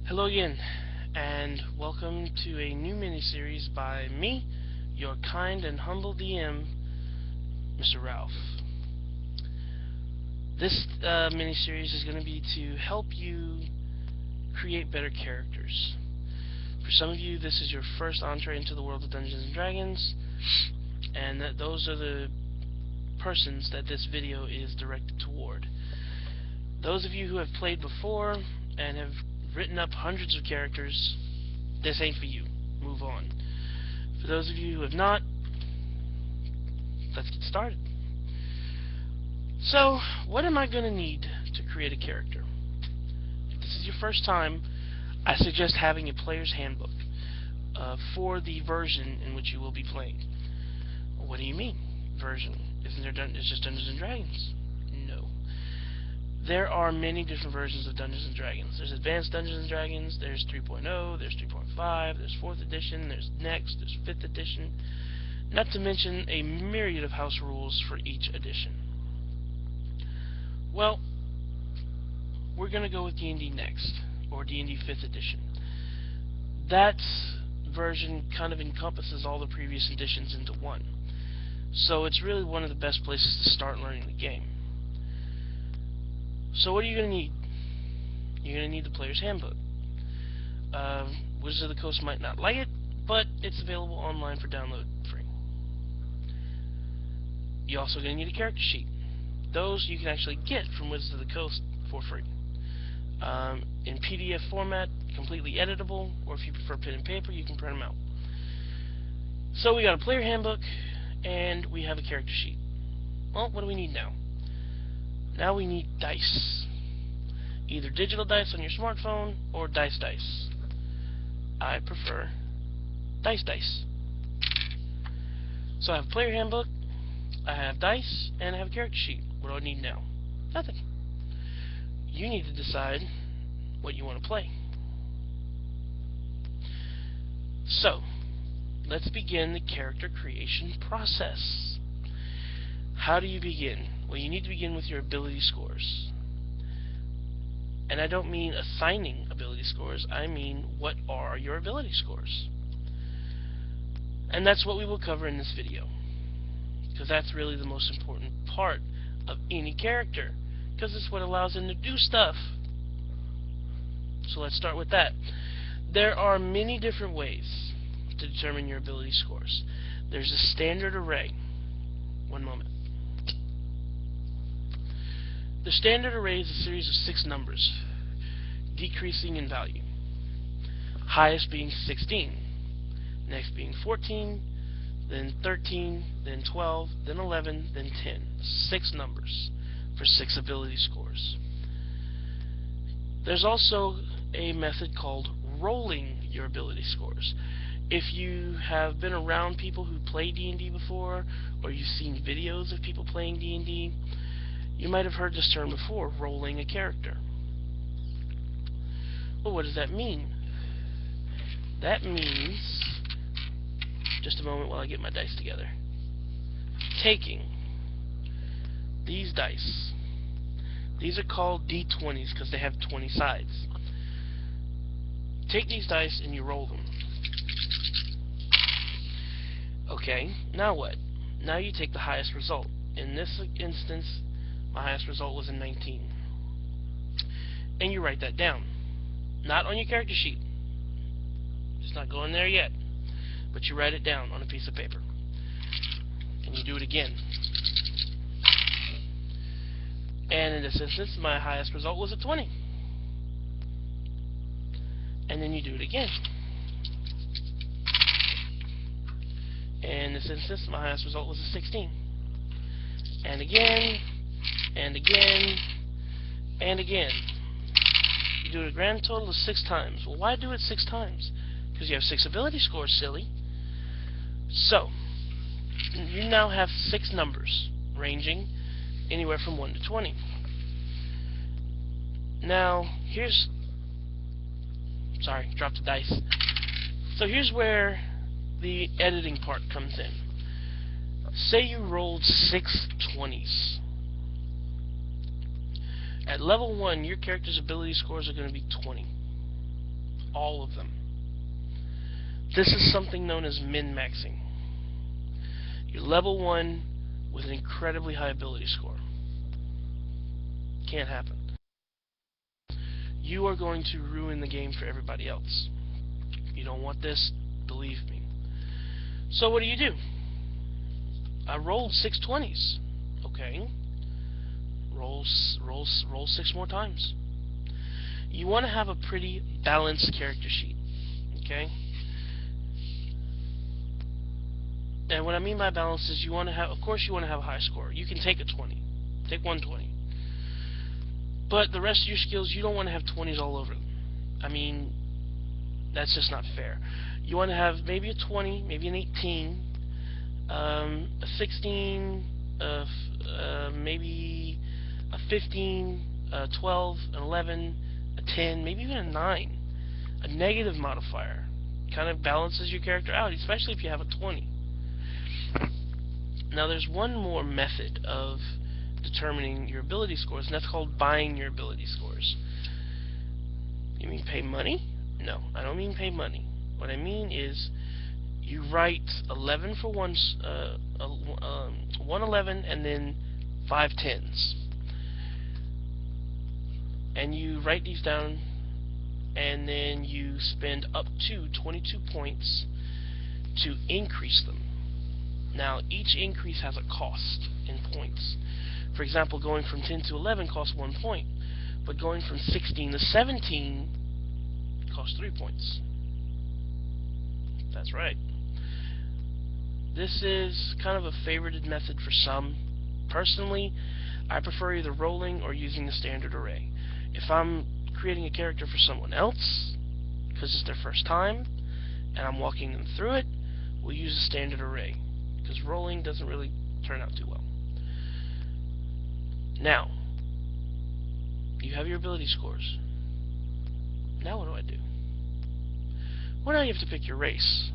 Hello again, and welcome to a new mini-series by me, your kind and humble DM, Mr. Ralph. This mini-series is going to be to help you create better characters. For some of you, this is your first entree into the world of Dungeons & Dragons, and those are the persons that this video is directed toward. Those of you who have played before and have written up hundreds of characters, this ain't for you. Move on. For those of you who have not, let's get started. So, what am I going to need to create a character? If this is your first time, I suggest having a player's handbook for the version in which you will be playing. What do you mean, version? Isn't there it's just Dungeons & Dragons? No. There are many different versions of Dungeons & Dragons. There's Advanced Dungeons & Dragons, there's 3.0, there's 3.5, there's 4th edition, there's Next, there's 5th edition, not to mention a myriad of house rules for each edition. Well, we're going to go with D&D Next, or D&D 5th edition. That version kind of encompasses all the previous editions into one. So it's really one of the best places to start learning the game. So what are you going to need? You're going to need the player's handbook. Wizards of the Coast might not like it, but it's available online for download free. You're also going to need a character sheet. Those you can actually get from Wizards of the Coast for free. In PDF format, completely editable, or if you prefer pen and paper, you can print them out. So we got a player handbook, and we have a character sheet. Well, what do we need now? Now we need dice. Either digital dice on your smartphone or dice. I prefer dice. So I have a player handbook, I have dice, and I have a character sheet. What do I need now? Nothing. You need to decide what you want to play. So, let's begin the character creation process. How do you begin? Well, you need to begin with your ability scores. And I don't mean assigning ability scores, I mean what are your ability scores? And that's what we will cover in this video. Because that's really the most important part of any character. Because it's what allows them to do stuff. So let's start with that. There are many different ways to determine your ability scores. There's a standard array. One moment. The standard array is a series of 6 numbers, decreasing in value. Highest being 16, next being 14, then 13, then 12, then 11, then 10. 6 numbers for 6 ability scores. There's also a method called rolling your ability scores. If you have been around people who play D&D before, or you've seen videos of people playing D&D, you might have heard this term before, rolling a character. Well, what does that mean? That means, just a moment while I get my dice together, taking these dice. These are called D20s because they have 20 sides. Take these dice and you roll them. Okay, now what? Now you take the highest result. In this instance, my highest result was a 19. And you write that down. Not on your character sheet. It's not going there yet. But you write it down on a piece of paper. And you do it again. And in this instance, my highest result was a 20. And then you do it again. And in this instance, my highest result was a 16. And again, and again, and again. You do it a grand total of 6 times. Well, why do it 6 times? Because you have 6 ability scores, silly. So, you now have 6 numbers, ranging anywhere from 1 to 20. Now, sorry, dropped the dice. So here's where the editing part comes in. Say you rolled 6 20s. At level 1, your character's ability scores are going to be 20. all of them. This is something known as min-maxing. You're level 1 with an incredibly high ability score. Can't happen. You are going to ruin the game for everybody else. You don't want this, believe me. So what do? I rolled 6 20s. Okay. Roll 6 more times. You want to have a pretty balanced character sheet. Okay? And what I mean by balance is you want to have, of course you want to have a high score. You can take a 20. Take 120. But the rest of your skills, you don't want to have 20s all over them. I mean, that's just not fair. You want to have maybe a 20, maybe an 18, a 16, maybe a 15, a 12, an 11, a 10, maybe even a 9. A negative modifier kind of balances your character out, especially if you have a 20. Now there's one more method of determining your ability scores, and that's called buying your ability scores. You mean pay money? No, I don't mean pay money. What I mean is you write 11 for one 11 and then 5 10s. And you write these down, and then you spend up to 22 points to increase them. Now, each increase has a cost in points. For example, going from 10 to 11 costs 1 point, but going from 16 to 17 costs 3 points. That's right. This is kind of a favorited method for some. Personally, I prefer either rolling or using the standard array. If I'm creating a character for someone else, because it's their first time, and I'm walking them through it, we'll use a standard array, because rolling doesn't really turn out too well. Now, you have your ability scores. Now what do? Well, now you have to pick your race.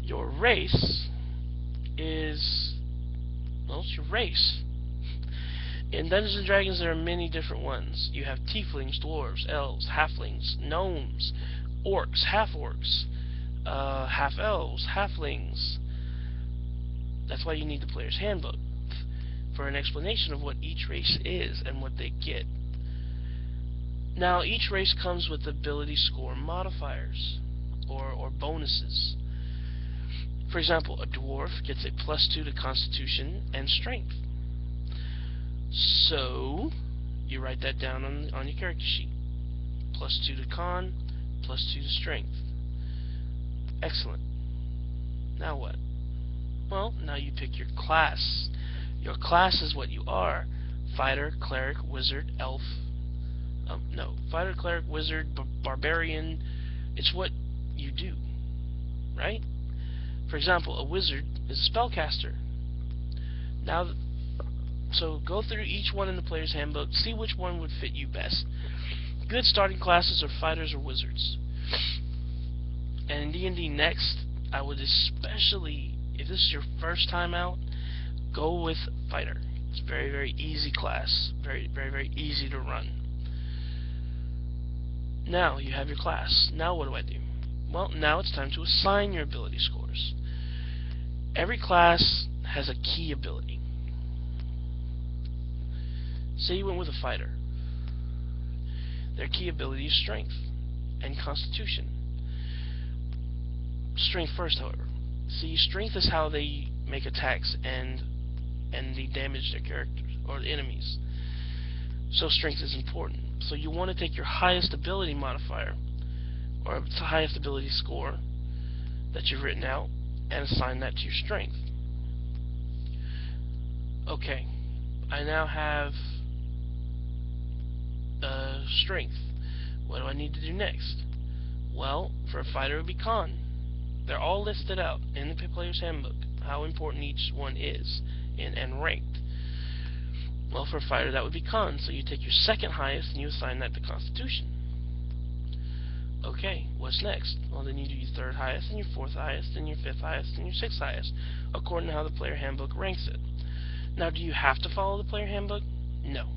Your race is, well, it's your race. In Dungeons & Dragons, there are many different ones. You have tieflings, dwarves, elves, halflings, gnomes, orcs, half-orcs, half-elves, halflings. That's why you need the player's handbook, for an explanation of what each race is and what they get. Now, each race comes with ability score modifiers, or bonuses. For example, a dwarf gets a +2 to Constitution and Strength. So, you write that down on your character sheet. +2 to Con, +2 to Strength. Excellent. Now what? Well, now you pick your class. Your class is what you are. Fighter, cleric, wizard, elf. Fighter, cleric, wizard, barbarian. It's what you do, right? For example, a wizard is a spellcaster. Now, so go through each one in the player's handbook, see which one would fit you best. Good starting classes are fighters or wizards. And in D&D Next, I would especially, if this is your first time out, go with fighter. It's a very, very easy class. Very, very, very easy to run. Now you have your class. Now what do? Well, now it's time to assign your ability scores. Every class has a key ability. Say you went with a fighter. Their key ability is strength and constitution. Strength first, however. See, strength is how they make attacks and they damage their characters or the enemies. So strength is important. So you want to take your highest ability modifier, or the highest ability score that you've written out, and assign that to your strength. Okay, I now have strength. What do I need to do next? Well, for a fighter it would be con. They're all listed out in the player's handbook, how important each one is, and ranked. Well, for a fighter that would be con, so you take your second highest and you assign that to constitution. Okay, what's next? Well, then you do your third highest, and your fourth highest, and your fifth highest, and your sixth highest, according to how the player handbook ranks it. Now, do you have to follow the player handbook? No.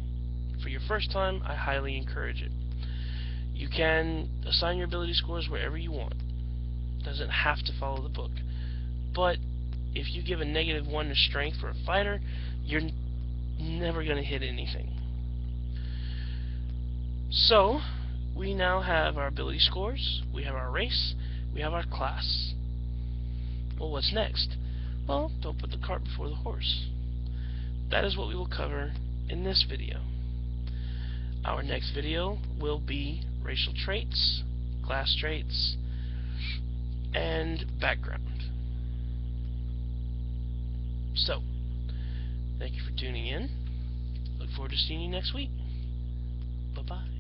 For your first time, I highly encourage it. You can assign your ability scores wherever you want. It doesn't have to follow the book. But if you give a -1 to strength for a fighter, you're never going to hit anything. So, we now have our ability scores, we have our race, we have our class. Well, what's next? Well, don't put the cart before the horse. That is what we will cover in this video. Our next video will be racial traits, class traits, and background. So, thank you for tuning in. Look forward to seeing you next week. Bye-bye.